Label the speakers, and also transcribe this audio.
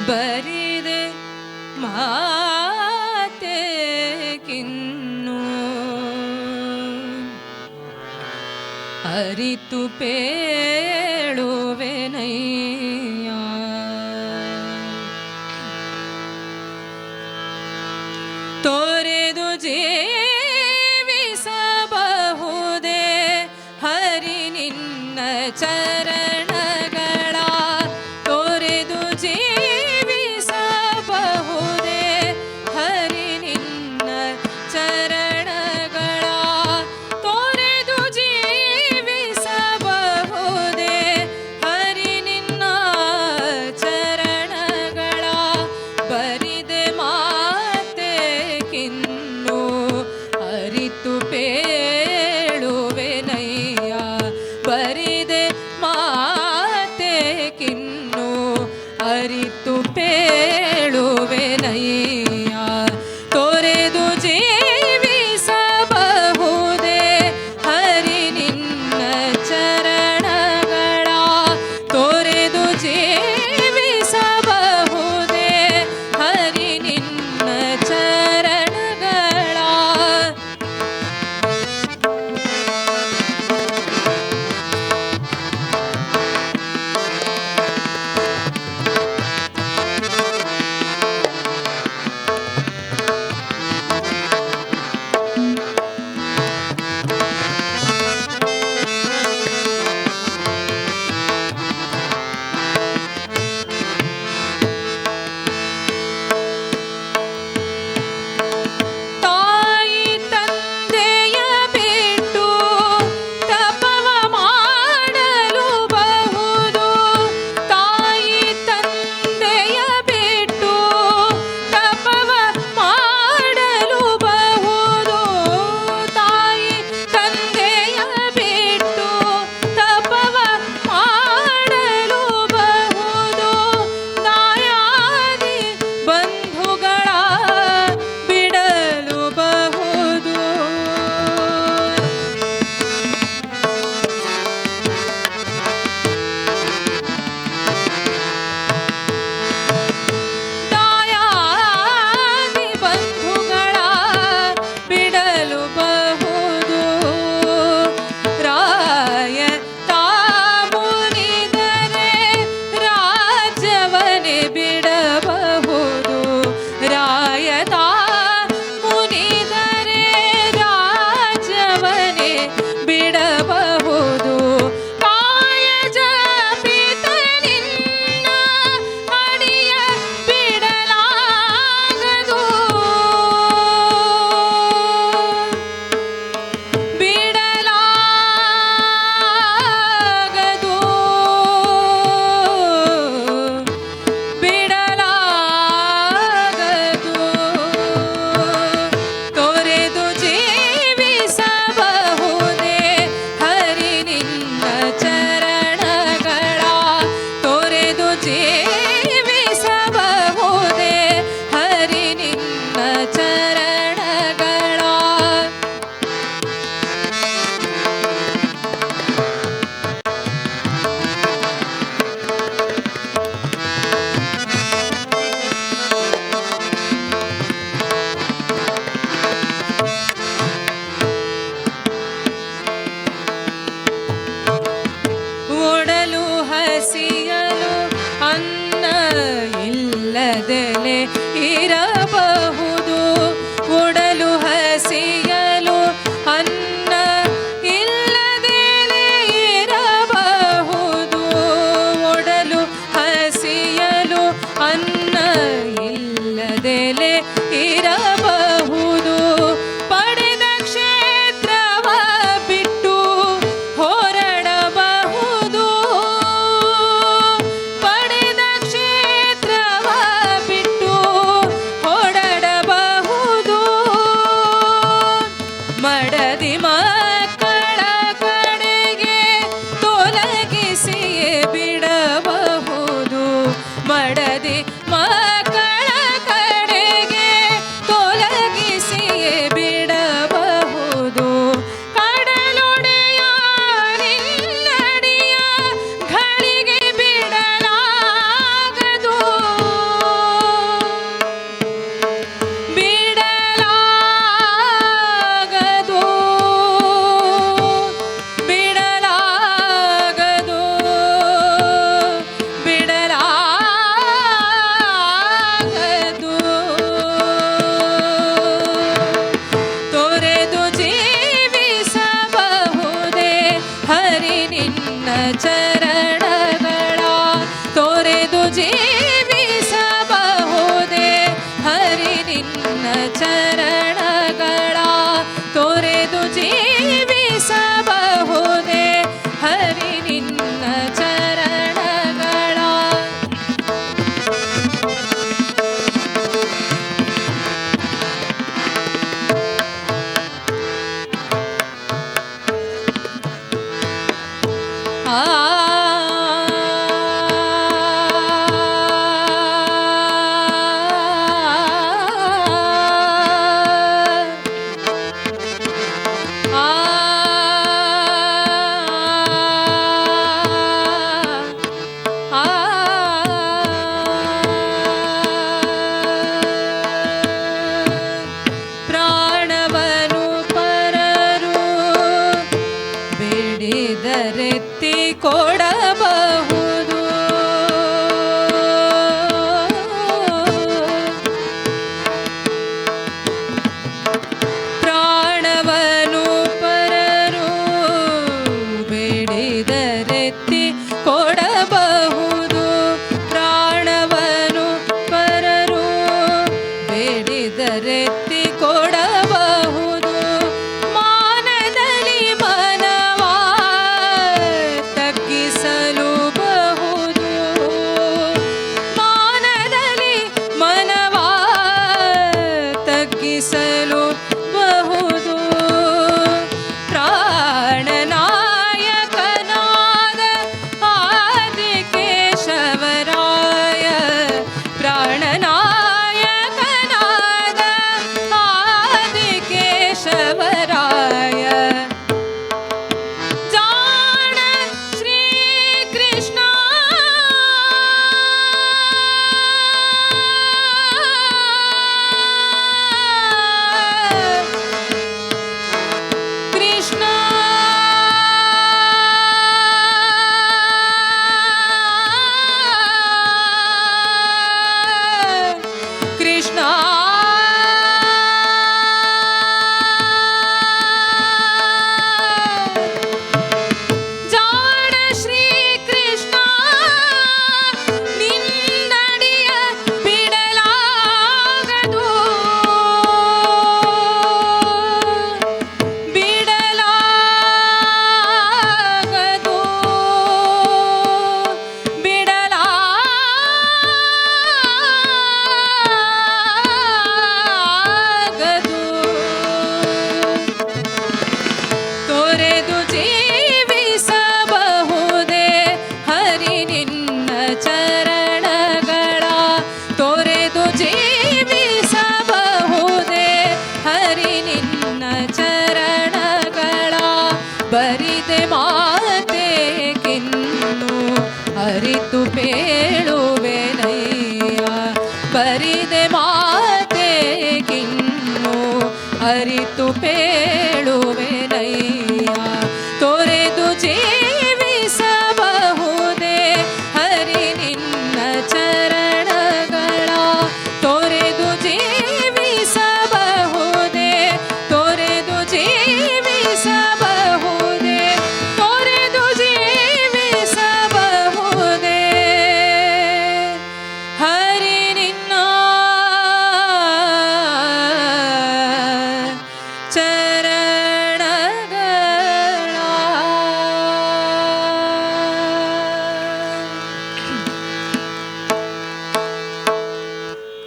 Speaker 1: ಬರಿದೆ ಮಾತೆ ಕಿನ್ನು ಅರಿತು ಪೇಳುವೆನಯ್ಯ ತೋರೆದು ಜೀವಿಸಬಹುದೇ ಹರಿ ನಿನ್ನ ಚರಣಗಳ ತೋರೆದು ಜೀವಿಸಬಹುದೇ ಹರಿ ನಿನ್ನ ಚರಣಗಳ ತೋರೆದು ಜೀವಿಸಬಹುದೇ ಹರಿ ನಿನ್ನ ಚರಣಗಳ ಬರಿದೆ ಮಾತೆ ಕಿನ್ನು ಅರಿತು ಪೇಳುವೆನಯ್ಯ ಬರಿದೆ ಮಾತೆ ಕಿನ್ನು ಅರಿತು ಪೇಳುವೆನಯ್ಯ ತೋರೆದು ಜೀವಿಸಬಹುದೇ ಹರಿ ನಿನ್ನ ಚರಣಗಳ ತೋರೆದು ಜೀವಿಸಬಹುದೇ ಹರಿ ನಿನ್ನ ಚರಣಗಳ ತಾಯಿ ತಂದೆಯ ಬಿಟ್ಟು ತಪವ ಮಾಡಲು ಬಹುದು ತಾಯಿ ತಂದೆಯ ಬಿಟ್ಟು ತಪವ ಮಾಡಲು ಬಹುದು ತಾಯಿ ತಂದೆಯ ಬಿಟ್ಟು ತಪವ ಮಾಡಲು ಬಹುದು ದಾಯಾದಿ ಬಂಧುಗಳ ಬಿಡಲು ಬಹುದು ದಾಯಾದಿ ಬಂಧುಗಳ ಬಿಡಲು ಬಹುದು ರಾಯ ತಾಮುನಿದರೆ ರಾಜ್ಯವನೇ ಬಿಡಬಹುದು ರಾಯ ತಾಮುನಿದರೆ ರಾಜ್ಯವನೇ ಬಿಡಬಹುದು ಕಾಯ ಜಪಿತ ನಿನ್ನ ಅಡಿಯ ಬಿಡಲಾಗದು ಬಿಡಲಾಗದು ಬಿಡಲಾಗದು ತೋರೆದು ಜೀವಿಸಬಹುದೇ ಹರಿ ನಿನ್ನ ಚರಣಗಳ ತೋರೆದು ಜೀವಿಸಬಹುದೇ ಹರಿ ನಿನ್ನ ಚರಣಗಳ ಒಡಲು ಹಸಿಯಲು ಅನ್ನ ಇಲ್ಲದೆಲೆ ಇರಬಹುದು ಒಡಲು ಹಸಿಯಲು ಅನ್ನ ಇಲ್ಲದೆಲೆ ಇರಬಹುದು ಒಡಲು ಹಸಿಯಲು ಅನ್ನ ಇಲ್ಲದೆಲೆ ಇರಬಹುದು ಪಡೆದ ಕ್ಷೇತ್ರವ ಬಿಟ್ಟು ಹೊರಡಬಹುದು ಪಡೆದ ಕ್ಷೇತ್ರವ ಬಿಟ್ಟು ಹೊರಡಬಹುದು ಮಡದಿ ಮಕ್ಕಳ ಕಡೆಗೆ ತೊಲಗಿಸಿಯೇ ಬಿಡಬಹುದು ಮಡದಿ ಮಕ್ಕಳ ಕಡೆಗೆ ತೊಲಗಿಸಿಯೇ ಬಿಡಬಹುದು ಕಡಲೊಡೆಯ ನಿನ್ನಡಿಯ ಘಳಿಗೆ ಬಿಡಲಾಗದು ಬರಿದೆ ಮಾತೆ ಕಿನ್ನು ಅರಿತು ಪೇಳು